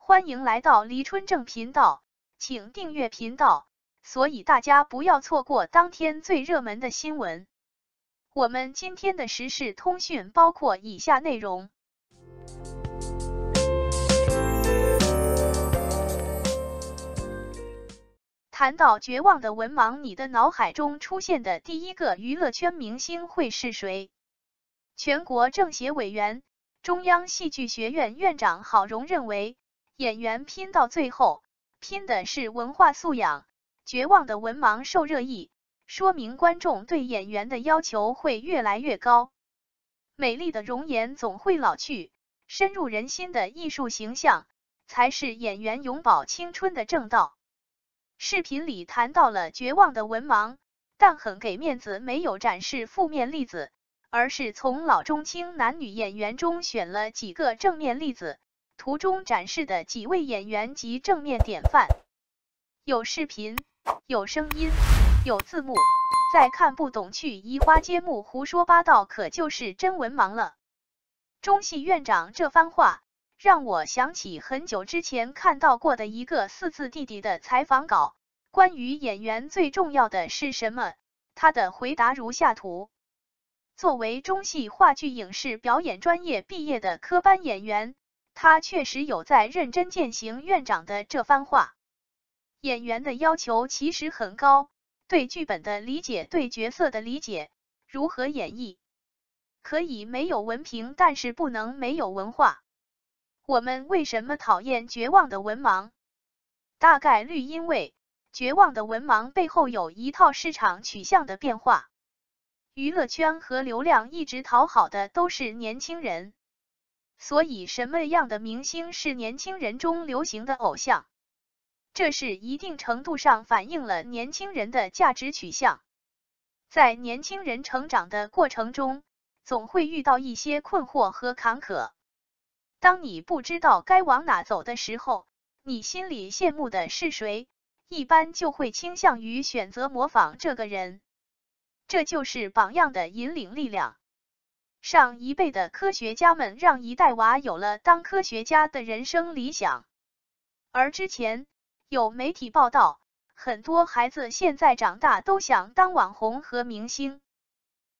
欢迎来到黎春正频道，请订阅频道，所以大家不要错过当天最热门的新闻。我们今天的时事通讯包括以下内容。谈到绝望的文盲，你的脑海中出现的第一个娱乐圈明星会是谁？全国政协委员、中央戏剧学院院长郝荣认为，演员拼到最后，拼的是文化素养。绝望的文盲受热议，说明观众对演员的要求会越来越高。美丽的容颜总会老去，深入人心的艺术形象，才是演员永葆青春的正道。视频里谈到了绝望的文盲，但很给面子，没有展示负面例子，而是从老中青男女演员中选了几个正面例子。图中展示的几位演员及正面典范，有视频，有声音，有字幕，再看不懂去移花接木胡说八道，可就是真文盲了。中戏院长这番话，让我想起很久之前看到过的一个四字弟弟的采访稿，关于演员最重要的是什么，他的回答如下图。作为中戏话剧影视表演专业毕业的科班演员，他确实有在认真践行院长的这番话。演员的要求其实很高，对剧本的理解，对角色的理解，如何演绎。可以没有文凭，但是不能没有文化。我们为什么讨厌绝望的文盲？大概率因为绝望的文盲背后有一套市场取向的变化。娱乐圈和流量一直讨好的都是年轻人。所以什么样的明星是年轻人中流行的偶像？这是一定程度上反映了年轻人的价值取向。在年轻人成长的过程中，总会遇到一些困惑和坎坷。当你不知道该往哪走的时候，你心里羡慕的是谁？一般就会倾向于选择模仿这个人。这就是榜样的引领力量。上一辈的科学家们让一代娃有了当科学家的人生理想，而之前有媒体报道，很多孩子现在长大都想当网红和明星，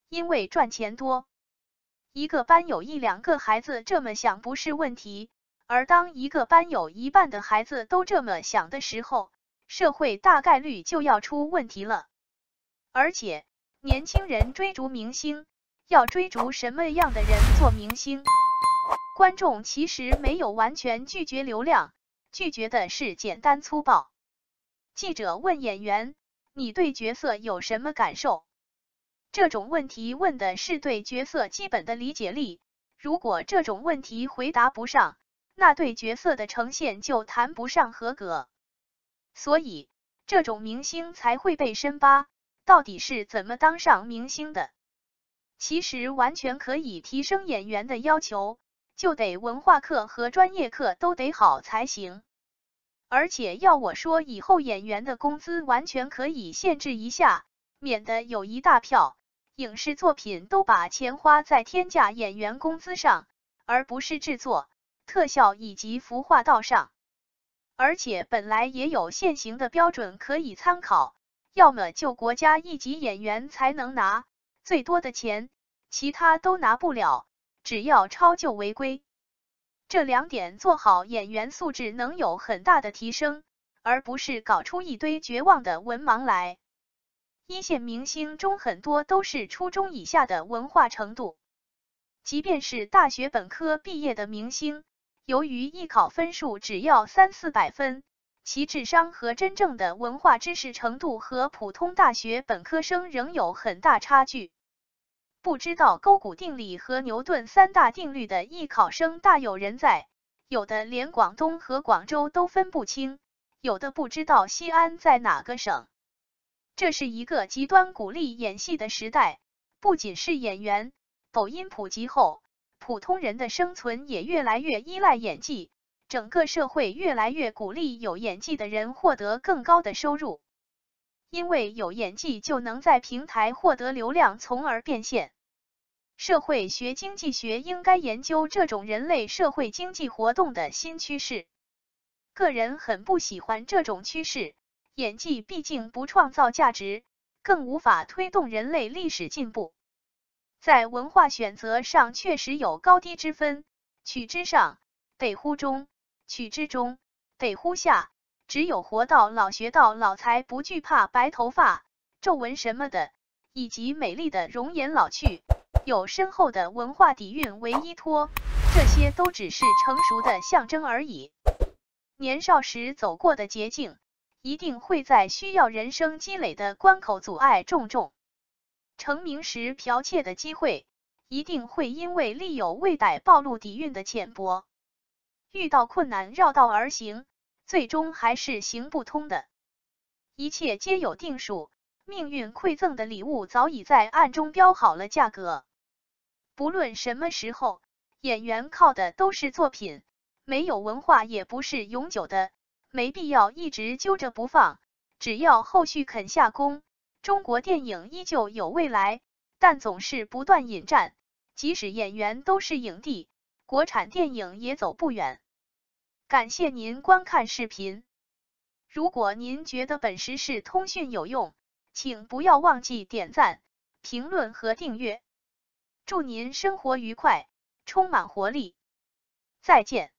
因为赚钱多。一个班有一两个孩子这么想不是问题，而当一个班有一半的孩子都这么想的时候，社会大概率就要出问题了。而且，年轻人追逐明星，要追逐什么样的人做明星？观众其实没有完全拒绝流量，拒绝的是简单粗暴。记者问演员：“你对角色有什么感受？”这种问题问的是对角色基本的理解力，如果这种问题回答不上，那对角色的呈现就谈不上合格。所以，这种明星才会被深扒，到底是怎么当上明星的？其实完全可以提升演员的要求，就得文化课和专业课都得好才行。而且要我说，以后演员的工资完全可以限制一下，免得有一大票影视作品都把钱花在天价演员工资上，而不是制作、特效以及服化道上。而且本来也有现行的标准可以参考，要么就国家一级演员才能拿最多的钱，其他都拿不了，只要超就违规。这两点做好，演员素质能有很大的提升，而不是搞出一堆绝望的文盲来。一线明星中很多都是初中以下的文化程度，即便是大学本科毕业的明星，由于艺考分数只要300-400分，其智商和真正的文化知识程度和普通大学本科生仍有很大差距。不知道勾股定理和牛顿三大定律的艺考生大有人在，有的连广东和广州都分不清，有的不知道西安在哪个省。这是一个极端鼓励演戏的时代，不仅是演员，抖音普及后，普通人的生存也越来越依赖演技，整个社会越来越鼓励有演技的人获得更高的收入。因为有演技就能在平台获得流量，从而变现。社会学经济学应该研究这种人类社会经济活动的新趋势。个人很不喜欢这种趋势，演技毕竟不创造价值，更无法推动人类历史进步。在文化选择上确实有高低之分，取之上得乎中，取之中得乎下，只有活到老学到老才不惧怕白头发、皱纹什么的，以及美丽的容颜老去，有深厚的文化底蕴为依托，这些都只是成熟的象征而已。年少时走过的捷径，一定会在需要人生积累的关口阻碍重重。成名时剽窃的机会，一定会因为力有未逮暴露底蕴的浅薄。遇到困难绕道而行，最终还是行不通的。一切皆有定数，命运馈赠的礼物早已在暗中标好了价格。不论什么时候，演员靠的都是作品，没有文化也不是永久的，没必要一直揪着不放，只要后续肯下功，中国电影依旧有未来，但总是不断引战，即使演员都是影帝，国产电影也走不远。感谢您观看视频。如果您觉得本时事通讯有用，请不要忘记点赞、评论和订阅。祝您生活愉快，充满活力。再见。